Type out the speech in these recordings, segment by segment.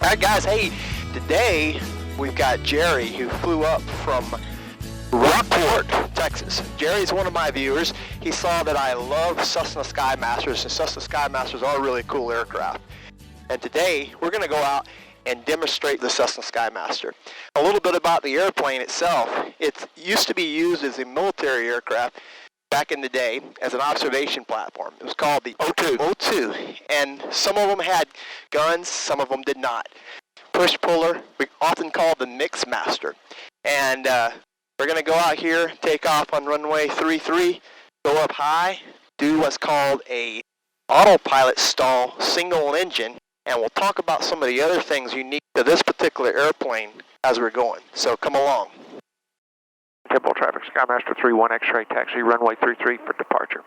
Alright guys, hey, today we've got Jerry who flew up from Rockport, Texas. Jerry's one of my viewers. He saw that I love Cessna Skymasters, and Cessna Skymasters are really cool aircraft. And today we're going to go out and demonstrate the Cessna Skymaster. A little bit about the airplane itself. It used to be used as a military aircraft back in the day as an observation platform. It was called the O2, and some of them had guns, some of them did not. Push puller, we often called the Mix Master. And we're going to go out here, take off on runway 33, go up high, do what's called a autopilot stall single engine, and we'll talk about some of the other things unique to this particular airplane as we're going. So come along. Temple traffic, Skymaster 31 X-ray, taxi runway 33 for departure.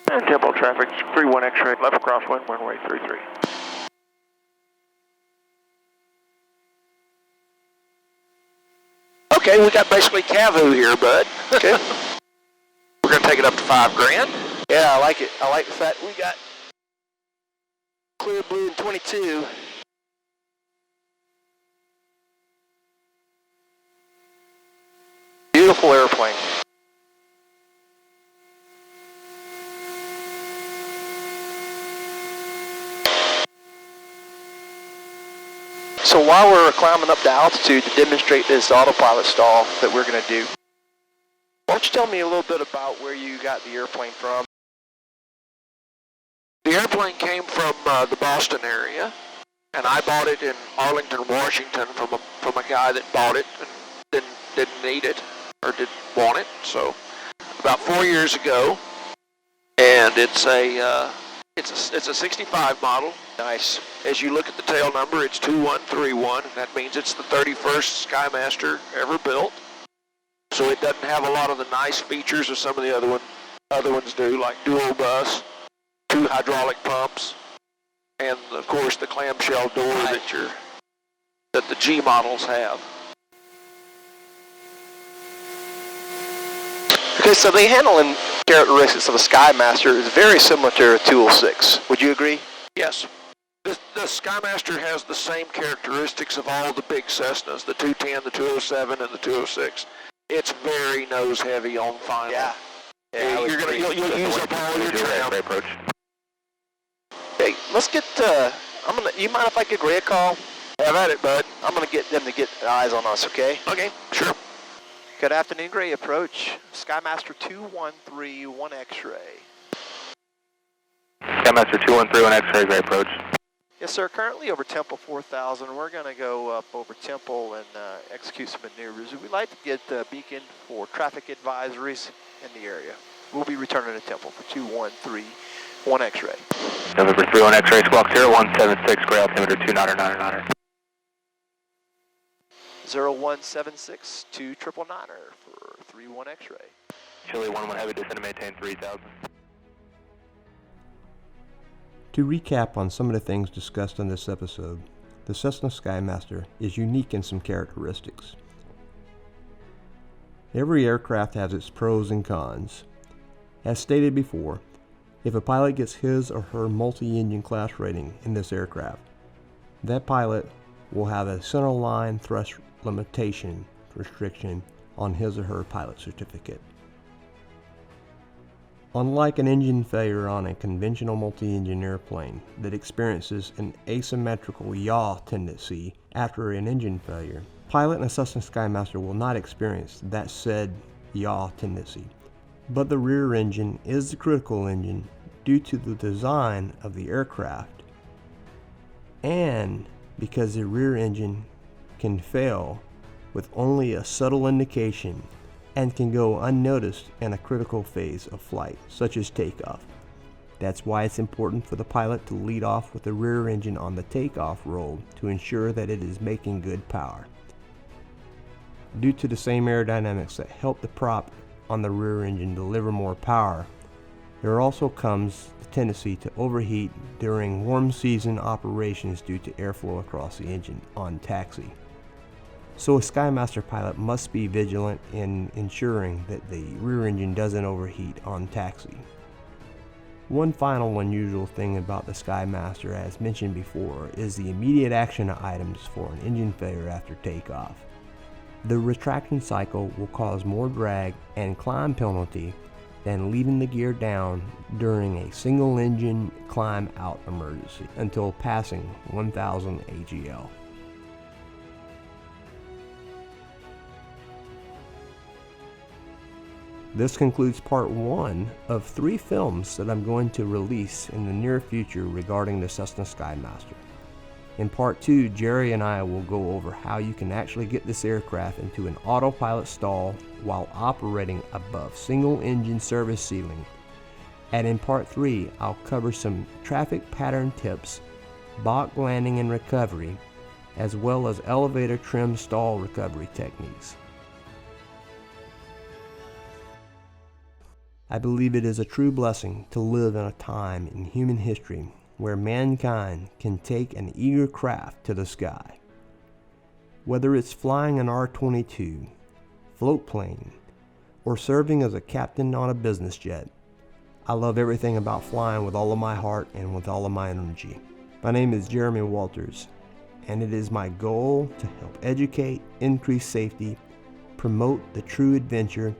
And Temple traffic, 31 X-ray, left crosswind, runway 33. Okay, we got basically Cavu here, bud. Okay. We're going to take it up to $5,000. Yeah, I like it. I like the fact we got clear blue and 22. Beautiful airplane. So while we're climbing up to altitude to demonstrate this autopilot stall that we're going to do, why don't you tell me a little bit about where you got the airplane from? The airplane came from the Boston area, and I bought it in Arlington, Washington from a guy that bought it and didn't need it or didn't want it. So about 4 years ago, and it's a 65 model. Nice. As you look at the tail number, it's 2131, and that means it's the 31st Skymaster ever built. So it doesn't have a lot of the nice features of some of the other ones do, like dual bus, 2 hydraulic pumps, and of course the clamshell door that the G models have. Okay, so the handling characteristics of a Skymaster is very similar to a 206. Would you agree? Yes. The Skymaster has the same characteristics of all the big Cessnas, the 210, the 207, and the 206. It's very nose heavy on final. Yeah. You'll use up all your trim. Approach. Hey, let's get. You mind if I give Gray a call? Have at it, bud. I'm gonna get them to get eyes on us. Okay. Okay. Sure. Good afternoon, Gray. Approach Skymaster 2131 X-ray. Skymaster 2131 X-ray, Gray approach. Yes, sir. Currently over Temple 4000. We're going to go up over Temple and execute some maneuvers. We'd like to get the beacon for traffic advisories in the area. We'll be returning to Temple for 2131 X-ray. November 31 X-ray, squawk 0176, Gray altimeter 2999. 0176 2999 for 31 X-ray. Chile 11 heavy descend to maintain 3000. To recap on some of the things discussed on this episode, the Cessna Skymaster is unique in some characteristics. Every aircraft has its pros and cons. As stated before, if a pilot gets his or her multi-engine class rating in this aircraft, that pilot will have a centerline thrust limitation restriction on his or her pilot certificate. Unlike an engine failure on a conventional multi-engine airplane that experiences an asymmetrical yaw tendency after an engine failure, pilot in a Cessna Skymaster will not experience that said yaw tendency. But the rear engine is the critical engine due to the design of the aircraft and because the rear engine can fail with only a subtle indication and can go unnoticed in a critical phase of flight, such as takeoff. That's why it's important for the pilot to lead off with the rear engine on the takeoff roll to ensure that it is making good power. Due to the same aerodynamics that help the prop on the rear engine deliver more power, there also comes the tendency to overheat during warm season operations due to airflow across the engine on taxi. So a Skymaster pilot must be vigilant in ensuring that the rear engine doesn't overheat on taxi. One final unusual thing about the Skymaster, as mentioned before, is the immediate action items for an engine failure after takeoff. The retraction cycle will cause more drag and climb penalty than leaving the gear down during a single engine climb out emergency until passing 1000 AGL. This concludes part 1 of 3 films that I'm going to release in the near future regarding the Cessna Skymaster. In part 2, Jerry and I will go over how you can actually get this aircraft into an autopilot stall while operating above single engine service ceiling. And in part 3, I'll cover some traffic pattern tips, Bach landing and recovery, as well as elevator trim stall recovery techniques. I believe it is a true blessing to live in a time in human history where mankind can take an eager craft to the sky. Whether it's flying an R-22, float plane, or serving as a captain on a business jet, I love everything about flying with all of my heart and with all of my energy. My name is Jeremy Walters, and it is my goal to help educate, increase safety, promote the true adventure,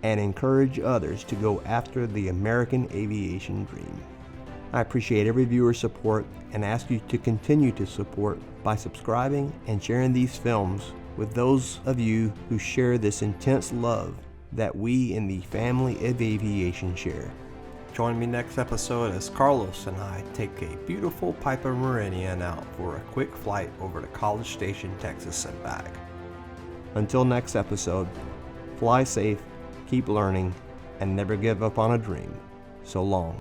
and encourage others to go after the American aviation dream. I appreciate every viewer's support and ask you to continue to support by subscribing and sharing these films with those of you who share this intense love that we in the family of aviation share. Join me next episode as Carlos and I take a beautiful Piper Meridian out for a quick flight over to College Station, Texas and back. Until next episode, fly safe, keep learning, and never give up on a dream. So long.